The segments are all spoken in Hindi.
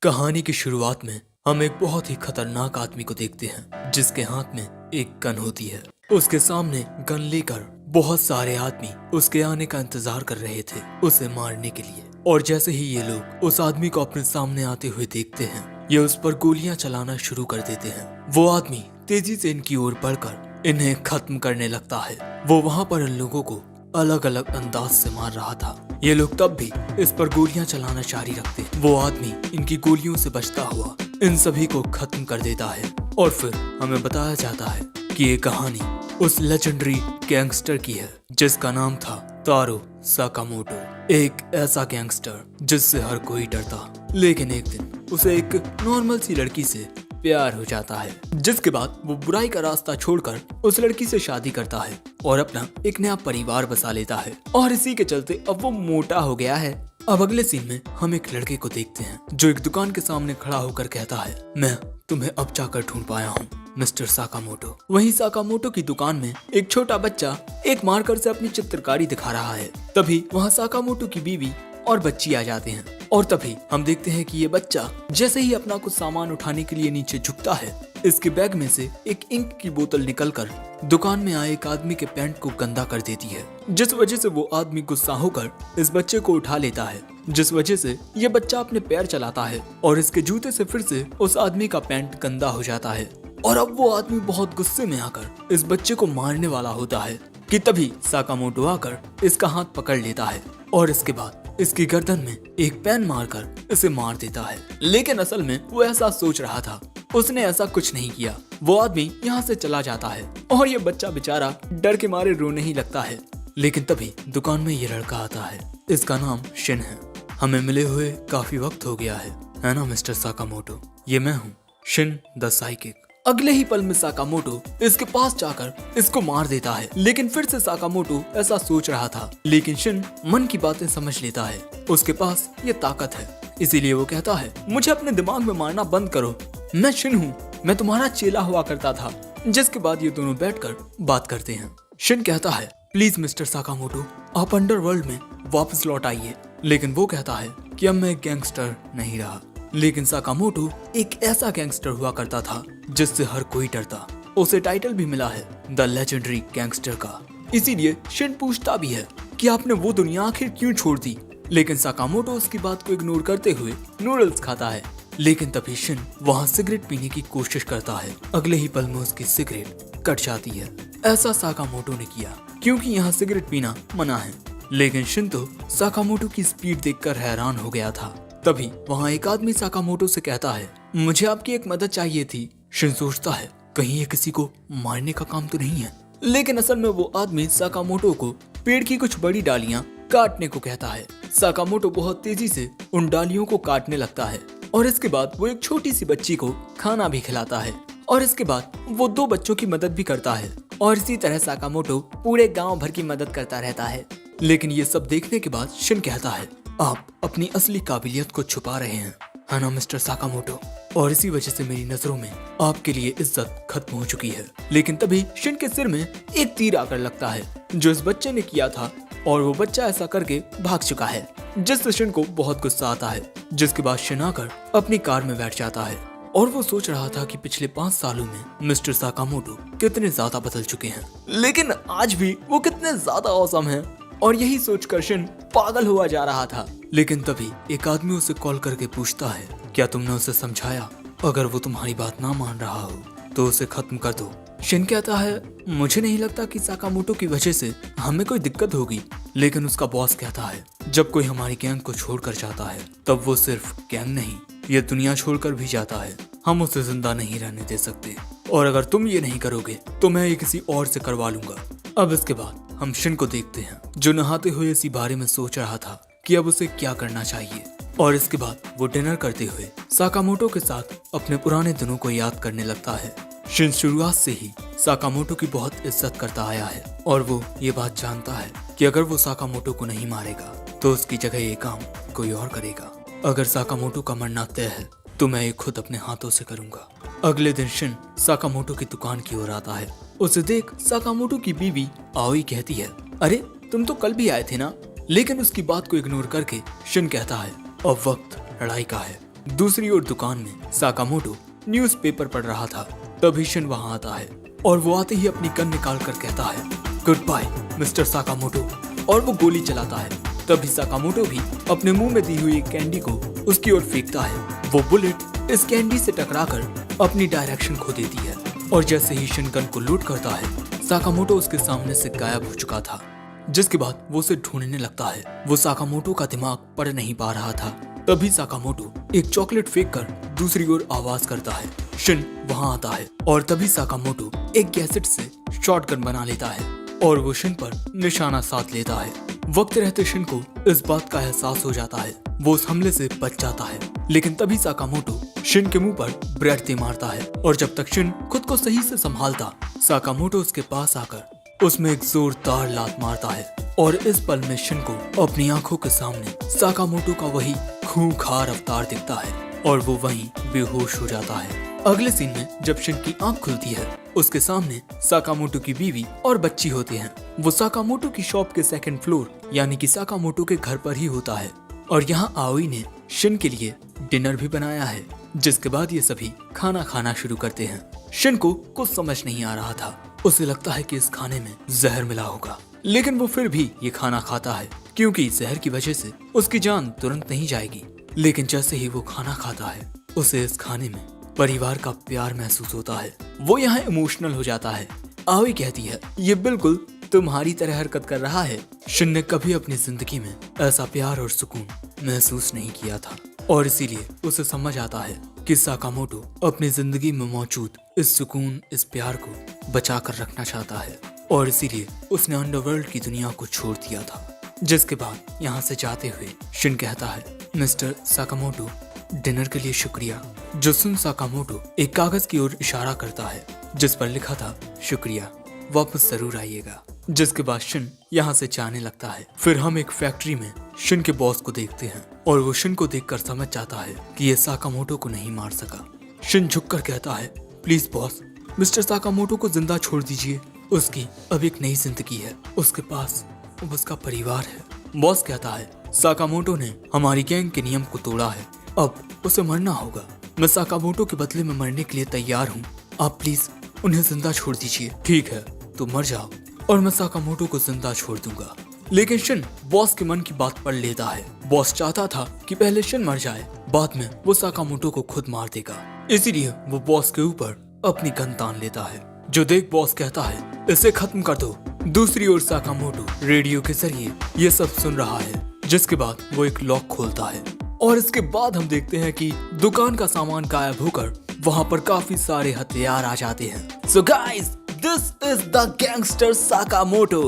कहानी की शुरुआत में हम एक बहुत ही खतरनाक आदमी को देखते हैं जिसके हाथ में एक गन होती है। उसके सामने गन लेकर बहुत सारे आदमी उसके आने का इंतजार कर रहे थे उसे मारने के लिए। और जैसे ही ये लोग उस आदमी को अपने सामने आते हुए देखते हैं, ये उस पर गोलियां चलाना शुरू कर देते हैं। वो आदमी तेजी से इनकी ओर बढ़कर इन्हें खत्म करने लगता है। वो वहाँ पर इन लोगों को अलग अलग अंदाज से मार रहा था। ये लोग तब भी इस पर गोलियां चलाना जारी रखते। वो आदमी इनकी गोलियों से बचता हुआ इन सभी को खत्म कर देता है। और फिर हमें बताया जाता है कि ये कहानी उस लेजेंडरी गैंगस्टर की है जिसका नाम था तारो साकामोटो। एक ऐसा गैंगस्टर जिससे हर कोई डरता, लेकिन एक दिन उसे एक नॉर्मल सी लड़की से प्यार हो जाता है, जिसके बाद वो बुराई का रास्ता छोड़कर उस लड़की से शादी करता है और अपना एक नया परिवार बसा लेता है। और इसी के चलते अब वो मोटा हो गया है। अब अगले सीन में हम एक लड़के को देखते हैं जो एक दुकान के सामने खड़ा होकर कहता है, मैं तुम्हें अब जाकर ढूंढ पाया हूँ, मिस्टर साकामोटो। वहीं साकामोटो की दुकान में एक छोटा बच्चा एक मार्कर से अपनी चित्रकारी दिखा रहा है। तभी वहाँ साकामोटो की बीवी और बच्ची आ जाते हैं। और तभी हम देखते हैं कि ये बच्चा जैसे ही अपना कुछ सामान उठाने के लिए नीचे झुकता है, इसके बैग में से एक इंक की बोतल निकलकर दुकान में आए एक आदमी के पैंट को गंदा कर देती है, जिस वजह से वो आदमी गुस्सा होकर इस बच्चे को उठा लेता है, जिस वजह से ये बच्चा अपने पैर चलाता है और इसके जूते से फिर से उस आदमी का पैंट गंदा हो जाता है। और अब वो आदमी बहुत गुस्से में आकर इस बच्चे को मारने वाला होता है कि तभी साकामोटो आकर इसका हाथ पकड़ लेता है और इसके बाद इसकी गर्दन में एक पेन मारकर इसे मार देता है। लेकिन असल में वो ऐसा सोच रहा था, उसने ऐसा कुछ नहीं किया। वो आदमी यहाँ से चला जाता है और ये बच्चा बेचारा डर के मारे रोने ही लगता है। लेकिन तभी दुकान में ये लड़का आता है, इसका नाम शिन है। हमें मिले हुए काफी वक्त हो गया है ना मिस्टर साकामोटो? ये मैं हूँ, शिन द साइकिक। अगले ही पल में साकामोटो इसके पास जाकर इसको मार देता है। लेकिन फिर से साकामोटो ऐसा सोच रहा था, लेकिन शिन मन की बातें समझ लेता है। उसके पास ये ताकत है, इसीलिए वो कहता है, मुझे अपने दिमाग में मारना बंद करो, मैं शिन हूँ, मैं तुम्हारा चेला हुआ करता था। जिसके बाद ये दोनों बैठकर बात करते हैं। शिन कहता है, प्लीज मिस्टर साकामोटो, आप अंडरवर्ल्ड में वापस लौट आइए। लेकिन वो कहता है कि अब मैं गैंगस्टर नहीं रहा। लेकिन साकामोटो एक ऐसा गैंगस्टर हुआ करता था जिससे हर कोई डरता। उसे टाइटल भी मिला है द लेजेंडरी गैंगस्टर का। इसीलिए शिन पूछता भी है कि आपने वो दुनिया आखिर क्यों छोड़ दी। लेकिन साकामोटो उसकी बात को इग्नोर करते हुए नूडल्स खाता है। लेकिन तभी शिन वहाँ सिगरेट पीने की कोशिश करता है। अगले ही पल में उसकी सिगरेट कट जाती है। ऐसा साकामोटो ने किया क्योंकि यहाँ सिगरेट पीना मना है। लेकिन शिन तो साकामोटो की स्पीड देखकर हैरान हो गया था। तभी वहाँ एक आदमी साकामोटो से कहता है, मुझे आपकी एक मदद चाहिए थी। शिन सोचता है, कहीं ये किसी को मारने का काम तो नहीं है। लेकिन असल में वो आदमी साकामोटो को पेड़ की कुछ बड़ी डालियां काटने को कहता है। साकामोटो बहुत तेजी से उन डालियों को काटने लगता है और इसके बाद वो एक छोटी सी बच्ची को खाना भी खिलाता है। और इसके बाद वो दो बच्चों की मदद भी करता है। और इसी तरह साकामोटो पूरे गाँव भर की मदद करता रहता है। लेकिन ये सब देखने के बाद शिन कहता है, आप अपनी असली काबिलियत को छुपा रहे हैं, है ना मिस्टर साकामोटो? और इसी वजह से मेरी नजरों में आपके लिए इज्जत खत्म हो चुकी है। लेकिन तभी शिन के सिर में एक तीर आकर लगता है जो इस बच्चे ने किया था और वो बच्चा ऐसा करके भाग चुका है, जिससे शिन को बहुत गुस्सा आता है। जिसके बाद शिन आकर अपनी कार में बैठ जाता है और वो सोच रहा था कि पिछले 5 सालों में मिस्टर साकामोटो कितने ज्यादा बदल चुके हैं, लेकिन आज भी वो कितने ज्यादा औसम हैं। और यही सोचकर शिन पागल हुआ जा रहा था। लेकिन तभी एक आदमी उसे कॉल करके पूछता है, क्या तुमने उसे समझाया? अगर वो तुम्हारी बात ना मान रहा हो तो उसे खत्म कर दो। शिन कहता है, मुझे नहीं लगता कि साकामोटो की वजह से हमें कोई दिक्कत होगी। लेकिन उसका बॉस कहता है, जब कोई हमारी गैंग को छोड़कर जाता है तब वो सिर्फ गैंग नहीं, ये दुनिया छोड़कर भी जाता है। हम उसे जिंदा नहीं रहने दे सकते और अगर तुम ये नहीं करोगे तो मैं ये किसी और से करवा लूंगा। अब इसके बाद हम शिन को देखते हैं जो नहाते हुए इसी बारे में सोच रहा था कि अब उसे क्या करना चाहिए। और इसके बाद वो डिनर करते हुए साकामोटो के साथ अपने पुराने दिनों को याद करने लगता है। शिन शुरुआत से ही साकामोटो की बहुत इज्जत करता आया है और वो ये बात जानता है कि अगर वो साकामोटो को नहीं मारेगा तो उसकी जगह ये काम कोई और करेगा। अगर साकामोटो का मरना तय है तो मैं ये खुद अपने हाथों से करूंगा। अगले दिन शिन साकामोटो की दुकान की ओर आता है। उसे देख साकामोटो की बीवी आओई कहती है, अरे तुम तो कल भी आए थे ना? लेकिन उसकी बात को इग्नोर करके शिन कहता है, अब वक्त लड़ाई का है। दूसरी ओर दुकान में साकामोटो न्यूज़पेपर पढ़ रहा था। तभी शिन वहां आता है और वो आते ही अपनी गन निकाल कर कहता है गुड बाय मिस्टर साकामोटो, और वो गोली चलाता है। तभी साकामोटो भी अपने मुंह में दी हुई कैंडी को उसकी ओर फेंकता है। वो बुलेट इस कैंडी से टकराकर अपनी डायरेक्शन खो देती है और जैसे ही शिन गन को लूट करता है साकामोटो उसके सामने से गायब हो चुका था। जिसके बाद वो उसे ढूंढने लगता है। वो साकामोटो का दिमाग पढ़ नहीं पा रहा था। तभी साकामोटो एक चॉकलेट फेंक कर दूसरी ओर आवाज करता है। शिन वहां आता है और तभी साकामोटो एक गैसेट से शॉटगन बना लेता है और वो शिन पर निशाना साध लेता है। वक्त रहते शिन को इस बात का एहसास हो जाता है। वो उस हमले से बच जाता है, लेकिन तभी साकामोटो शिन के मुंह पर ब्रेड दे मारता है और जब तक शिन खुद को सही से संभालता, साकामोटो उसके पास आकर उसमें एक जोरदार लात मारता है और इस पल में शिन को अपनी आंखों के सामने साकामोटो का वही खूंखार अवतार दिखता है और वो वहीं बेहोश हो जाता है। अगले सीन में जब शिन की आंख खुलती है, उसके सामने साकामोटो की बीवी और बच्ची होते हैं। वो साकामोटो की शॉप के सेकंड फ्लोर यानी कि साकामोटो के घर पर ही होता है और यहाँ आओई ने शिन के लिए डिनर भी बनाया है। जिसके बाद ये सभी खाना खाना शुरू करते हैं। शिन को कुछ समझ नहीं आ रहा था। उसे लगता है कि इस खाने में जहर मिला होगा, लेकिन वो फिर भी ये खाना खाता है क्योंकि जहर की वजह से उसकी जान तुरंत नहीं जाएगी। लेकिन जैसे ही वो खाना खाता है, उसे इस खाने में परिवार का प्यार महसूस होता है। वो यहाँ इमोशनल हो जाता है। आओई कहती है ये बिल्कुल तुम्हारी तरह हरकत कर रहा है। शिन ने कभी अपनी जिंदगी में ऐसा प्यार और सुकून महसूस नहीं किया था और इसीलिए उसे समझ आता है कि साकामोटो अपनी जिंदगी में मौजूद इस सुकून, इस प्यार को बचा कर रखना चाहता है और इसीलिए उसने अंडरवर्ल्ड की दुनिया को छोड़ दिया था। जिसके बाद यहाँ से जाते हुए शिन कहता है मिस्टर साकामोटो, डिनर के लिए शुक्रिया। जो सुन साकामोटो एक कागज की ओर इशारा करता है जिस पर लिखा था शुक्रिया, वापस जरूर आइएगा। जिसके बाद शिन यहाँ से जाने लगता है। फिर हम एक फैक्ट्री में शिन के बॉस को देखते हैं और वो शिन को देखकर समझ जाता है कि ये साकामोटो को नहीं मार सका। शिन झुककर कहता है प्लीज बॉस, मिस्टर साकामोटो को जिंदा छोड़ दीजिए। उसकी अब एक नई जिंदगी है, उसके पास अब उसका परिवार है। बॉस कहता है साकामोटो ने हमारी गैंग के नियम को तोड़ा है, अब उसे मरना होगा। मैं साकामोटो के बदले में मरने के लिए तैयार हूँ, आप प्लीज उन्हें जिंदा छोड़ दीजिए। ठीक है, तो मर जाओ और मैं साकामोटो को जिंदा छोड़ दूंगा। लेकिन शिन बॉस के मन की बात पढ़ लेता है। बॉस चाहता था कि पहले शिन मर जाए, बाद में वो साकामोटो को खुद मार देगा। इसीलिए वो बॉस के ऊपर अपनी गन तान लेता है। जो देख बॉस कहता है इसे खत्म कर दो। दूसरी ओर साकामोटो रेडियो के जरिए ये सब सुन रहा है। जिसके बाद वो एक लॉक खोलता है और इसके बाद हम देखते हैं कि दुकान का सामान गायब होकर वहाँ पर काफी सारे हथियार आ जाते हैं। So guys, this is the gangster Sakamoto.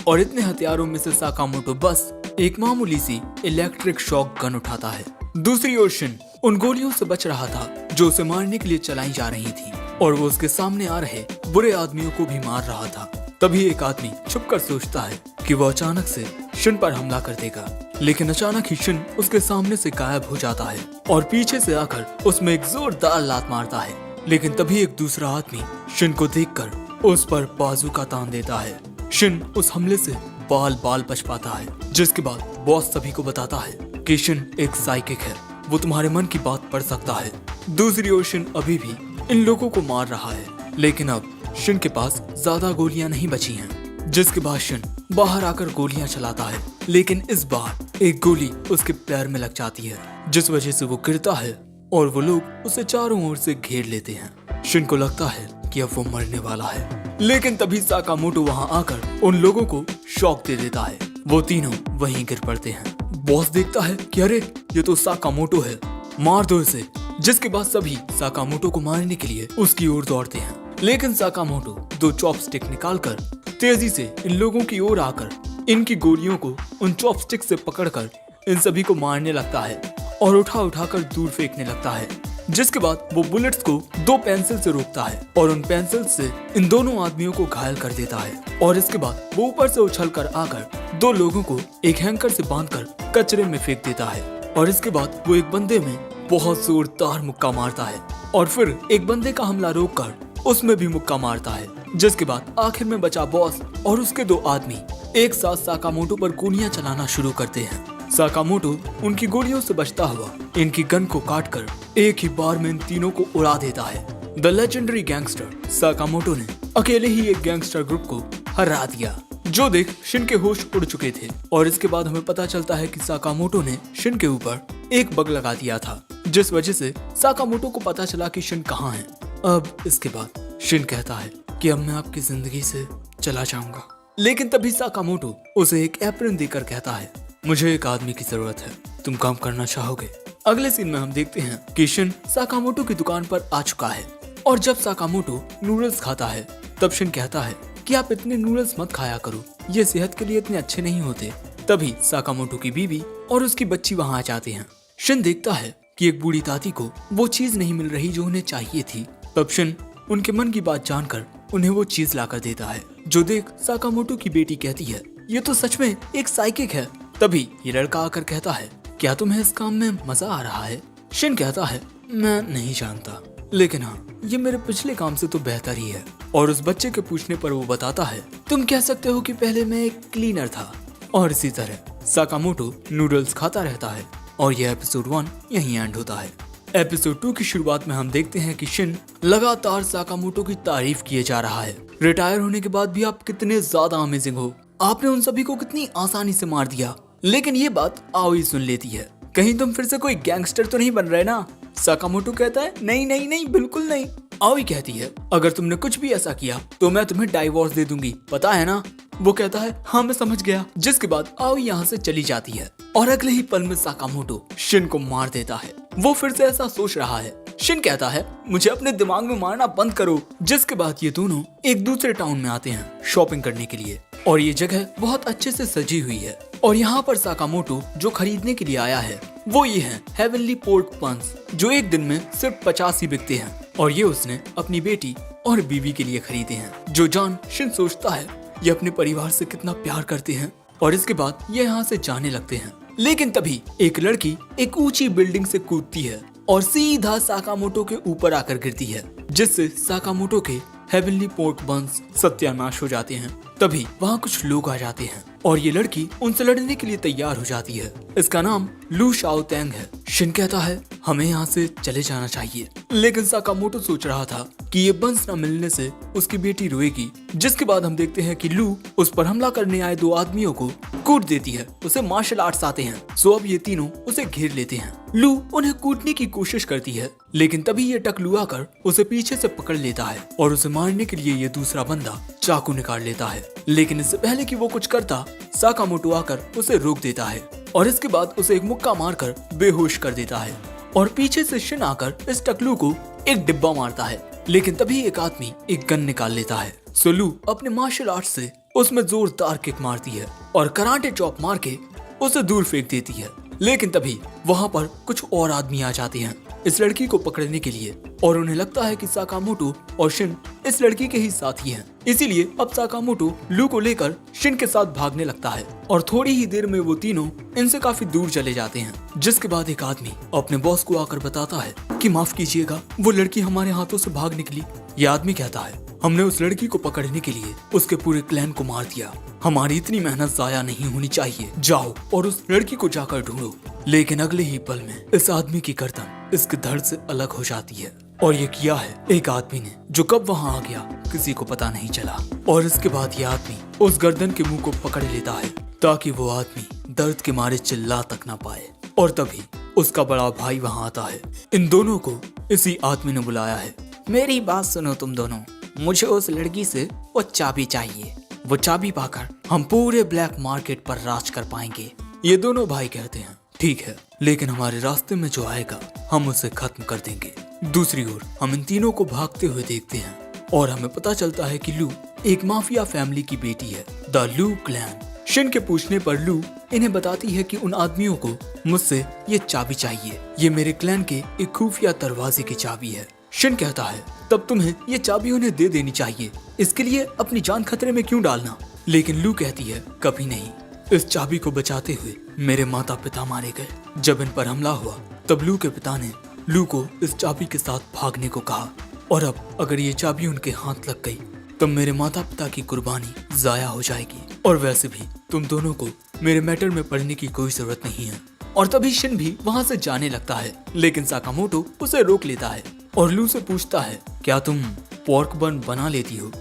और इतने हथियारों में से साकामोटो बस एक मामूली सी इलेक्ट्रिक शॉक गन उठाता है। दूसरी ओर शिन उन गोलियों से बच रहा था जो उसे मारने के लिए चलाई जा रही थी और वो उसके सामने आ रहे बुरे आदमियों को भी मार रहा था। तभी एक आदमी छुपकर सोचता है कि वो अचानक से शिन पर हमला कर देगा, लेकिन अचानक ही शिन उसके सामने से गायब हो जाता है और पीछे से आकर उसमें एक जोरदार लात मारता है। लेकिन तभी एक दूसरा आदमी शिन को देखकर उस पर बाजूका तान देता है। शिन उस हमले से बाल बाल बच पाता है। जिसके बाद बॉस सभी को बताता है कि शिन एक साइकिक है, वो तुम्हारे मन की बात पढ़ सकता है। दूसरी ओर शिन अभी भी इन लोगों को मार रहा है, लेकिन अब शिन के पास ज्यादा गोलियां नहीं बची हैं। जिसके बाद शिन बाहर आकर गोलियां चलाता है, लेकिन इस बार एक गोली उसके पैर में लग जाती है, जिस वजह से वो गिरता है और वो लोग उसे चारों ओर से घेर लेते हैं। शिन को लगता है कि अब वो मरने वाला है, लेकिन तभी साकामोटो वहां आकर उन लोगों को शॉक दे देता है। वो तीनों वहीं गिर पड़ते हैं। बॉस देखता है कि अरे ये तो साकामोटो है, मार दो इसे। जिसके बाद सभी साकामोटो को मारने के लिए उसकी ओर दौड़ते हैं, लेकिन साकामोटो दो चॉपस्टिक निकालकर तेजी से इन लोगों की ओर आकर इनकी गोलियों को उन चॉपस्टिक से पकड़कर इन सभी को मारने लगता है और उठा उठाकर दूर फेंकने लगता है। जिसके बाद वो बुलेट्स को दो पेंसिल से रोकता है और उन पेंसिल से इन दोनों आदमियों को घायल कर देता है और इसके बाद वो ऊपर से उछलकर आकर दो लोगों को एक हैंकर से बांधकर कचरे में फेंक देता है और इसके बाद वो एक बंदे में बहुत जोरदार मुक्का मारता है और फिर एक बंदे का हमला रोककर उसमें भी मुक्का मारता है। जिसके बाद आखिर में बचा बॉस और उसके दो आदमी एक साथ साकामोटो पर गोलियां चलाना शुरू करते हैं। साकामोटो उनकी गोलियों से बचता हुआ इनकी गन को काटकर एक ही बार में इन तीनों को उड़ा देता है। द लेजेंडरी गैंगस्टर साकामोटो ने अकेले ही एक गैंगस्टर ग्रुप को हरा दिया, जो देख शिन के होश उड़ चुके थे। और इसके बाद हमें पता चलता है कि साकामोटो ने शिन के ऊपर एक बग लगा दिया था, जिस वजह से साकामोटो को पता चला कि शिन कहाँ है। अब इसके बाद शिन कहता है कि अब मैं आपकी जिंदगी से चला जाऊंगा, लेकिन तभी साकामोटो उसे एक एप्रन देकर कहता है, मुझे एक आदमी की जरूरत है, तुम काम करना चाहोगे? अगले सीन में हम देखते हैं कि शिन साकामोटो की दुकान पर आ चुका है और जब साकामोटो नूडल्स खाता है तब शिन कहता है कि आप इतने नूडल्स मत खाया करो, ये सेहत के लिए इतने अच्छे नहीं होते। तभी साकामोटो की बीवी और उसकी बच्ची वहाँ आ जाते हैं। शिन देखता है कि एक बूढ़ी दादी को वो चीज नहीं मिल रही जो उन्हें चाहिए थी। तब शिन उनके मन की बात जानकर उन्हें वो चीज लाकर देता है, जो देख साकामोटो की बेटी कहती है, ये तो सच में एक साइकिक है। तभी ये लड़का आकर कहता है, क्या तुम्हें इस काम में मजा आ रहा है? शिन कहता है, मैं नहीं जानता, लेकिन हाँ, ये मेरे पिछले काम से तो बेहतर ही है। और उस बच्चे के पूछने पर वो बताता है, तुम कह सकते हो कि पहले मैं एक क्लीनर था। और इसी तरह साकामोटो नूडल्स खाता रहता है और यह एपिसोड 1 यहीं एंड होता है। एपिसोड 2 की शुरुआत में हम देखते हैं कि शिन लगातार साकामोटो की तारीफ किए जा रहा है। रिटायर होने के बाद भी आप कितने ज्यादा अमेजिंग हो, आपने उन सभी को कितनी आसानी से मार दिया। लेकिन ये बात आओई सुन लेती है, कहीं तुम फिर से कोई गैंगस्टर तो नहीं बन रहे ना? साकामोटो कहता है, नहीं नहीं नहीं, बिल्कुल नहीं। आओई कहती है, अगर तुमने कुछ भी ऐसा किया तो मैं तुम्हें डाइवोर्स दे दूंगी, पता है ना? वो कहता है, हाँ मैं समझ गया। जिसके बाद आओई यहाँ से चली जाती है और अगले ही पल में साकामोटो शिन को मार देता है। वो फिर से ऐसा सोच रहा है। शिन कहता है, मुझे अपने दिमाग में मारना बंद करो। जिसके बाद ये दोनों एक दूसरे टाउन में आते हैं शॉपिंग करने के लिए और ये जगह बहुत अच्छे से सजी हुई है। और यहाँ पर साकामोटो जो खरीदने के लिए आया है वो ये है हेवनली पोर्क बन्स, जो एक दिन में सिर्फ 50 ही बिकते हैं। और ये उसने अपनी बेटी और बीवी के लिए खरीदे हैं। जो जान शिन सोचता है ये अपने परिवार से कितना प्यार करते हैं। और इसके बाद ये यहाँ से जाने लगते हैं। लेकिन तभी एक लड़की एक ऊंची बिल्डिंग से कूदती है और सीधा साकामोटो के ऊपर आकर गिरती है, जिससे साकामोटो के हेवनली पोर्क बन्स सत्यानाश हो जाते हैं। तभी वहाँ कुछ लोग आ जाते हैं और ये लड़की उनसे लड़ने के लिए तैयार हो जाती है। इसका नाम लू शाओतेंग है। शिन कहता है, हमें यहाँ से चले जाना चाहिए, लेकिन साकामोटो सोच रहा था कि ये बंस न मिलने से उसकी बेटी रोएगी। जिसके बाद हम देखते हैं कि लू उस पर हमला करने आए 2 आदमियों को कूट देती है। उसे मार्शल आर्ट्स आते हैं, सो अब ये तीनों उसे घेर लेते हैं। लू उन्हें कूटने की कोशिश करती है, लेकिन तभी ये टकलू आकर उसे पीछे से पकड़ लेता है और उसे मारने के लिए ये दूसरा बंदा चाकू निकाल लेता है। लेकिन इससे पहले कि वो कुछ करता, साकामोटो आकर उसे रोक देता है और इसके बाद उसे एक मुक्का मारकर बेहोश कर देता है। और पीछे से शिन आकर इस टकलू को एक डिब्बा मारता है, लेकिन तभी एक आदमी एक गन निकाल लेता है। सो लू अपने मार्शल आर्ट से उसमें जोरदार किक मारती है और कराटे चॉप मार के उसे दूर फेंक देती है। लेकिन तभी वहाँ पर कुछ और आदमी आ जाते हैं इस लड़की को पकड़ने के लिए और उन्हें लगता है कि साकामोटो और शिन इस लड़की के ही साथी हैं। इसीलिए अब साकामोटो लू को लेकर शिन के साथ भागने लगता है और थोड़ी ही देर में वो तीनों इनसे काफी दूर चले जाते हैं। जिसके बाद एक आदमी अपने बॉस को आकर बताता है कि माफ कीजिएगा, वो लड़की हमारे हाथों से भाग निकली। ये आदमी कहता है, हमने उस लड़की को पकड़ने के लिए उसके पूरे क्लैन को मार दिया, हमारी इतनी मेहनत जाया नहीं होनी चाहिए, जाओ और उस लड़की को जाकर ढूंढो। लेकिन अगले ही पल में इस आदमी की गर्दन इसके धड़ से अलग हो जाती है और ये किया है एक आदमी ने, जो कब वहाँ आ गया किसी को पता नहीं चला। और इसके बाद ये आदमी उस गर्दन के मुंह को पकड़ लेता है ताकि वो आदमी दर्द के मारे चिल्ला तक ना पाए। और तभी उसका बड़ा भाई वहाँ आता है। इन दोनों को इसी आदमी ने बुलाया है। मेरी बात सुनो तुम दोनों, मुझे उस लड़की से वो चाबी चाहिए। वो चाबी पाकर हम पूरे ब्लैक मार्केट पर राज कर पाएंगे। ये दोनों भाई कहते हैं, ठीक है, लेकिन हमारे रास्ते में जो आएगा हम उसे खत्म कर देंगे। दूसरी ओर हम इन तीनों को भागते हुए देखते हैं और हमें पता चलता है कि लू एक माफिया फैमिली की बेटी है, द लू क्लैन। शिन के पूछने पर लू इन्हें बताती है कि उन आदमियों को मुझसे ये चाबी चाहिए, ये मेरे क्लैन के एक खुफिया दरवाजे की चाबी है। शिन कहता है, तब तुम्हें ये चाबी उन्हें दे देनी चाहिए, इसके लिए अपनी जान खतरे में क्यों डालना? लेकिन लू कहती है, कभी नहीं, इस चाबी को बचाते हुए मेरे माता पिता मारे गए। जब इन पर हमला हुआ तब लू के पिता ने लू को इस चाबी के साथ भागने को कहा और अब अगर ये चाबी उनके हाथ लग गई तो मेरे माता पिता की कुर्बानी जाया हो जाएगी। और वैसे भी तुम दोनों को मेरे मैटर में पढ़ने की कोई जरूरत नहीं है। और तभी शिन भी वहाँ से जाने लगता है, लेकिन साकामोटो उसे रोक लेता है और लू से पूछता है, क्या तुम पोर्क बन बना लेती हो?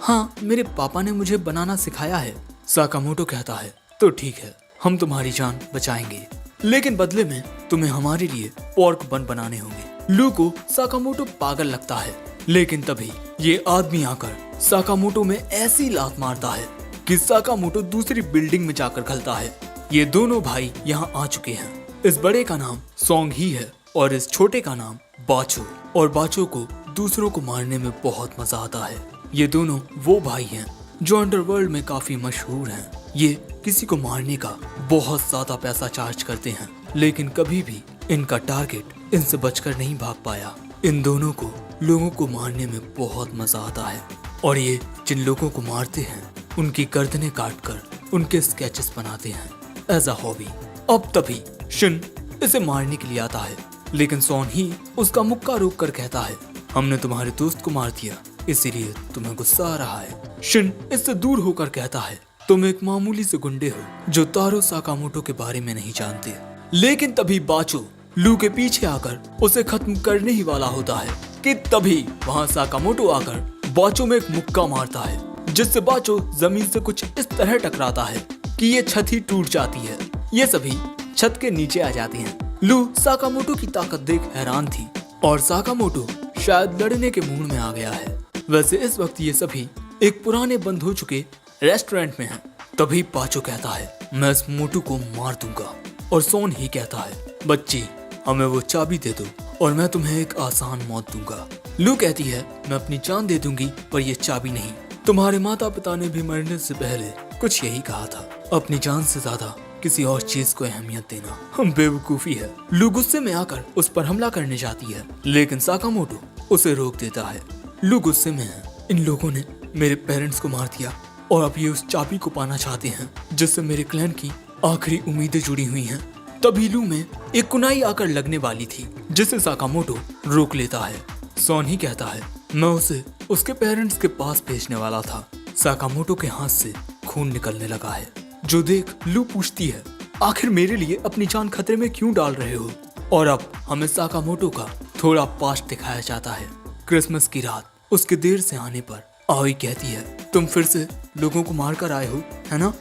हाँ, मेरे पापा ने मुझे बनाना सिखाया है। साकामोटो कहता है, तो ठीक है, हम तुम्हारी जान बचाएंगे, लेकिन बदले में तुम्हें हमारे लिए पोर्क बन बनाने होंगे। लू को साकामोटो पागल लगता है, लेकिन तभी ये आदमी आकर साकामोटो में ऐसी लात मारता है कि साकामोटो दूसरी बिल्डिंग में जाकर घलता है। ये दोनों भाई यहाँ आ चुके हैं। इस बड़े का नाम सोंग ही है और इस छोटे का नाम बाचो। और बाचो को दूसरों को मारने में बहुत मजा आता है। ये दोनों वो भाई हैं जो अंडरवर्ल्ड में काफी मशहूर हैं। ये किसी को मारने का बहुत ज्यादा पैसा चार्ज करते हैं, लेकिन कभी भी इनका टारगेट इनसे बचकर नहीं भाग पाया। इन दोनों को लोगों को मारने में बहुत मजा आता है और ये जिन लोगों को मारते हैं उनकी गर्दनें काटकर उनके स्केचेस बनाते हैं एज अ हॉबी। अब तभी शिन इसे मारने के लिए आता है, लेकिन सोन ही उसका मुक्का रोक कर कहता है, हमने तुम्हारे दोस्त को मार दिया, इसीलिए तुम्हें गुस्सा आ रहा है। शिन इससे दूर होकर कहता है, तुम एक मामूली से गुंडे हो जो तारो साकामोटो के बारे में नहीं जानते। लेकिन तभी बाचो लू के पीछे आकर उसे खत्म करने ही वाला होता है कि तभी वहाँ साकामोटो आकर बाचो में एक मुक्का मारता है, जिससे बाचो जमीन से कुछ इस तरह टकराता है कि ये छत ही टूट जाती है। ये सभी छत के नीचे आ जाते हैं। लू साकामोटो की ताकत देख हैरान थी और साकामोटो शायद लड़ने के मूड में आ गया है। वैसे इस वक्त ये सभी एक पुराने बंद हो चुके रेस्टोरेंट में हैं। तभी बाचो कहता है, मैं इस मोटू को मार दूंगा। और सोन ही कहता है, बच्ची हमें वो चाबी दे दो और मैं तुम्हें एक आसान मौत दूंगा। लू कहती है, मैं अपनी जान दे दूंगी पर ये चाबी नहीं। तुम्हारे माता पिता ने भी मरने से पहले कुछ यही कहा था, अपनी जान से ज्यादा किसी और चीज को अहमियत देना हम बेवकूफी है। लू गुस्से में आकर उस पर हमला करने जाती है, लेकिन साकामोटो उसे रोक देता है। लू गुस्से में है, इन लोगों ने मेरे पेरेंट्स को मार दिया और अब ये उस चाबी को पाना चाहते हैं जिससे मेरे क्लैन की आखिरी उम्मीदें जुड़ी हुई हैं। तभी लू में एक कुनाई आकर लगने वाली थी, जिसे साकामोटो रोक लेता है। सोन ही कहता है, मैं उसे उसके पेरेंट्स के पास भेजने वाला था। साकामोटो के हाथ से खून निकलने लगा है, जो देख लू पूछती है, आखिर मेरे लिए अपनी जान खतरे में क्यों डाल रहे हो? और अब हमें साकामोटो का थोड़ा पास्ट दिखाया जाता है। क्रिसमस की रात उसके देर से आने पर आओई कहती है, तुम फिर से लोगों को मार कर आए हो, है ना?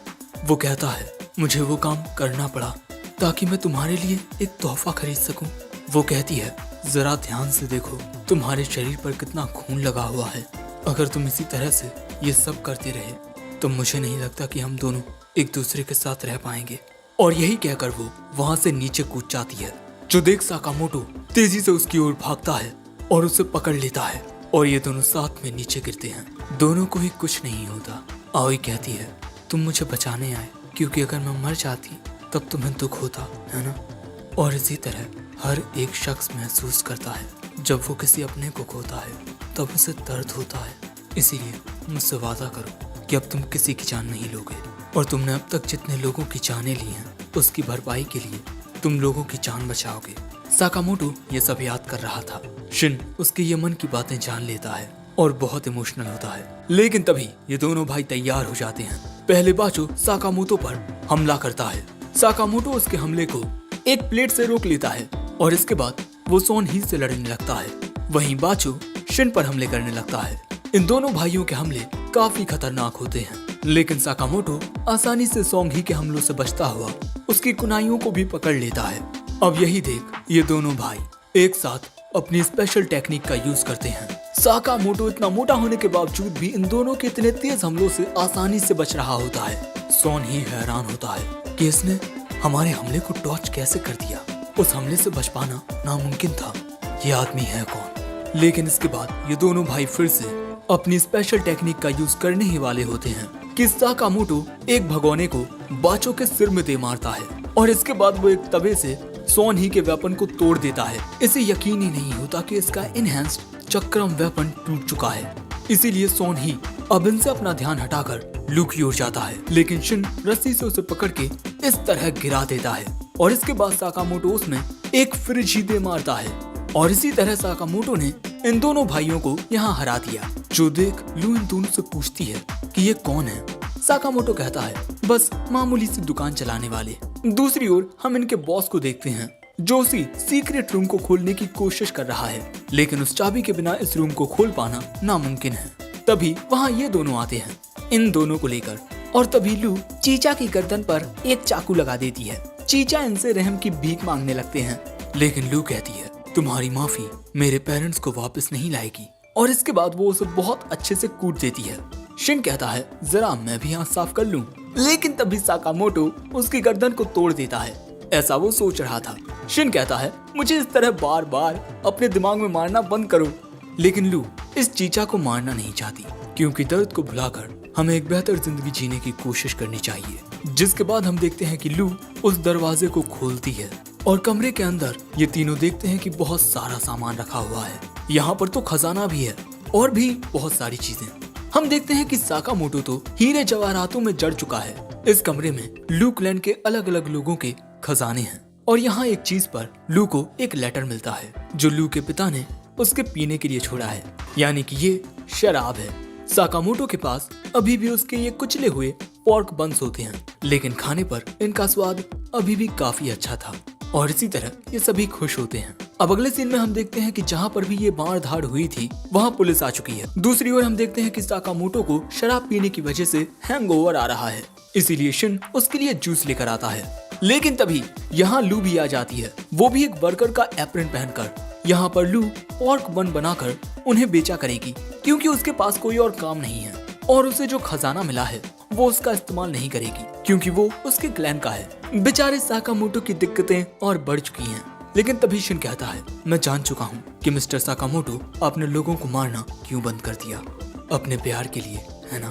वो कहता है, मुझे वो काम करना पड़ा ताकि मैं तुम्हारे लिए एक तोहफा खरीद सकूं। वो कहती है, जरा ध्यान से देखो तुम्हारे शरीर पर कितना खून लगा हुआ है। अगर तुम इसी तरह से ये सब करते रहे तो मुझे नहीं लगता कि हम दोनों एक दूसरे के साथ रह पाएंगे। और यही कहकर वो वहाँ से नीचे कूद जाती है, जो देख साकामोटो तेजी से उसकी ओर भागता है और उसे पकड़ लेता है और ये दोनों साथ में नीचे गिरते हैं। दोनों को ही कुछ नहीं होता। आओई कहती है, तुम मुझे बचाने आए, क्योंकि अगर मैं मर जाती तब तुम्हें दुख होता, है ना? और इसी तरह हर एक शख्स महसूस करता है जब वो किसी अपने को खोता है तब उसे दर्द होता है। इसीलिए मुझसे वादा करो कि अब तुम किसी की जान नहीं लोगे और तुमने अब तक जितने लोगों की जानें ली हैं उसकी भरपाई के लिए तुम लोगों की जान बचाओगे। साकामोटो ये सब याद कर रहा था। शिन उसके ये मन की बातें जान लेता है और बहुत इमोशनल होता है। लेकिन तभी ये दोनों भाई तैयार हो जाते हैं। पहले बाचो साकामोटो पर हमला करता है। साकामोटो उसके हमले को एक प्लेट से रोक लेता है और इसके बाद वो सोन ही से लड़ने लगता है। वहीं बाचो शिन पर हमले करने लगता है। इन दोनों भाइयों के हमले काफी खतरनाक होते हैं, लेकिन साकामोटो आसानी से सोंग ही के हमलों से बचता हुआ उसकी कुनाइयों को भी पकड़ लेता है। अब यही देख ये दोनों भाई एक साथ अपनी स्पेशल टेक्निक का यूज करते हैं। साकामोटो इतना मोटा होने के बावजूद भी इन दोनों के इतने तेज हमलों से आसानी से बच रहा होता है। सोन ही हैरान होता है कि इसने हमारे हमले को डॉच कैसे कर दिया। उस हमले से बच पाना नामुमकिन था। ये आदमी है कौन? लेकिन इसके बाद ये दोनों भाई फिर से अपनी स्पेशल टेक्निक का यूज करने ही वाले होते हैं कि साकामोटो एक भगोने को बाचो के सिर में दे मारता है और इसके बाद वो एक तवे से सोन ही के वेपन को तोड़ देता है। इसे यकीन ही नहीं होता कि इसका इनहैंस्ड चक्रम वेपन टूट चुका है। इसीलिए सोन ही अब इनसे अपना ध्यान हटाकर लू की ओर जाता है, लेकिन शिन रस्सी से उसे पकड़ के इस तरह गिरा देता है और इसके बाद साकामोटो उसमें एक फ्रिज ही दे मारता है और इसी तरह साकामोटो ने इन दोनों भाइयों को यहाँ हरा दिया। जो देख लू इन दोनों से पूछती है कि ये कौन है साकामोटो कहता है बस मामूली सी दुकान चलाने वाले। दूसरी ओर हम इनके बॉस को देखते हैं जो उसी सीक्रेट रूम को खोलने की कोशिश कर रहा है, लेकिन उस चाबी के बिना इस रूम को खोल पाना नामुमकिन है। तभी वहाँ ये दोनों आते हैं इन दोनों को लेकर, और तभी लू चीचा की गर्दन पर एक चाकू लगा देती है। चीचा इनसे रहम की भीख मांगने लगते हैं, लेकिन लू कहती है तुम्हारी माफी मेरे पेरेंट्स को वापस नहीं लाएगी, और इसके बाद वो उसे बहुत अच्छे से कूट देती है। शिन कहता है जरा मैं भी हाथ साफ कर लूं, लेकिन तभी साकामोटो उसकी गर्दन को तोड़ देता है, ऐसा वो सोच रहा था। शिन कहता है मुझे इस तरह बार बार अपने दिमाग में मारना बंद करो, लेकिन लू इस चीचा को मारना नहीं चाहती, क्योंकि दर्द को भुलाकर हमें एक बेहतर जिंदगी जीने की कोशिश करनी चाहिए। जिसके बाद हम देखते हैं कि लू उस दरवाजे को खोलती है और कमरे के अंदर ये तीनों देखते हैं कि बहुत सारा सामान रखा हुआ है। यहाँ पर तो खजाना भी है और भी बहुत सारी चीजें। हम देखते हैं कि साकामोटो तो हीरे जवाहरातों में जड़ चुका है। इस कमरे में लू क्लैन के अलग अलग लोगों के खजाने हैं, और यहाँ एक चीज पर लू को एक लेटर मिलता है जो लू के पिता ने उसके पीने के लिए छोड़ा है, यानी कि ये शराब है। साकामोटो के पास अभी भी उसके ये कुचले हुए पोर्क बन्स होते हैं, लेकिन खाने पर इनका स्वाद अभी भी काफी अच्छा था, और इसी तरह ये सभी खुश होते हैं। अब अगले सीन में हम देखते हैं कि जहाँ पर भी ये मार धाड़ हुई थी वहाँ पुलिस आ चुकी है। दूसरी ओर हम देखते हैं कि साकामोटो को शराब पीने की वजह से हैंगओवर आ रहा है, इसीलिए शिन उसके लिए जूस लेकर आता है। लेकिन तभी यहाँ लू भी आ जाती है, वो भी एक वर्कर का एप्रन पहनकर। यहाँ पर लू पोर्क बन बनाकर उन्हें बेचा करेगी, क्योंकि उसके पास कोई और काम नहीं है, और उसे जो खजाना मिला है वो उसका इस्तेमाल नहीं करेगी, क्योंकि वो उसके क्लैन का है। बेचारे साकामोटो की दिक्कतें और बढ़ चुकी हैं। लेकिन तभी शिन कहता है मैं जान चुका हूँ कि मिस्टर साकामोटो आपने लोगों को मारना क्यों बंद कर दिया, अपने प्यार के लिए, है ना।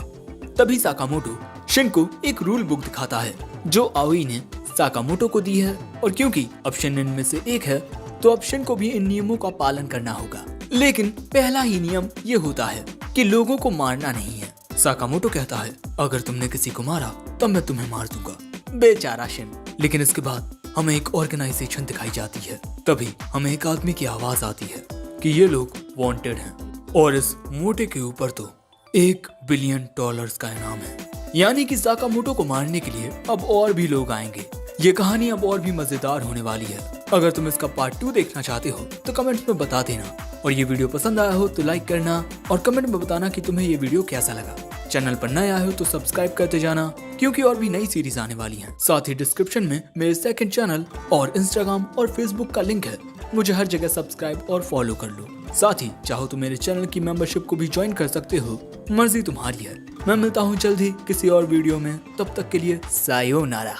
तभी साकामोटो शिन को एक रूल बुक दिखाता है जो आओई ने साकामोटो को दी है, और क्योंकि अब शिन इनमें से एक है तो अब शिन को भी इन नियमों का पालन करना होगा। लेकिन पहला ही नियम ये होता है कि लोगों को मारना नहीं है। साकामोटो कहता है अगर तुमने किसी को मारा तब मैं तुम्हें मार दूंगा। बेचारा शिन। लेकिन इसके बाद हमें एक ऑर्गेनाइजेशन दिखाई जाती है। तभी हमें एक आदमी की आवाज आती है कि ये लोग वांटेड हैं, और इस मोटे के ऊपर तो $1 बिलियन का इनाम है, यानी कि साकामोटो को मारने के लिए अब और भी लोग आएंगे। ये कहानी अब और भी मजेदार होने वाली है। अगर तुम इसका पार्ट 2 देखना चाहते हो तो कमेंट्स में बता देना, और ये वीडियो पसंद आया हो तो लाइक करना, और कमेंट में बताना कि तुम्हें ये वीडियो कैसा लगा। चैनल पर नए आए हो तो सब्सक्राइब करते जाना, क्योंकि और भी नई सीरीज आने वाली हैं। साथ ही डिस्क्रिप्शन में मेरे सेकंड चैनल और इंस्टाग्राम और फेसबुक का लिंक है, मुझे हर जगह सब्सक्राइब और फॉलो कर लो। साथ ही चाहो तो मेरे चैनल की मेंबरशिप को भी ज्वाइन कर सकते हो, मर्जी तुम्हारी है। मैं मिलता हूँ जल्द ही किसी और वीडियो में, तब तक के लिए सायोनारा।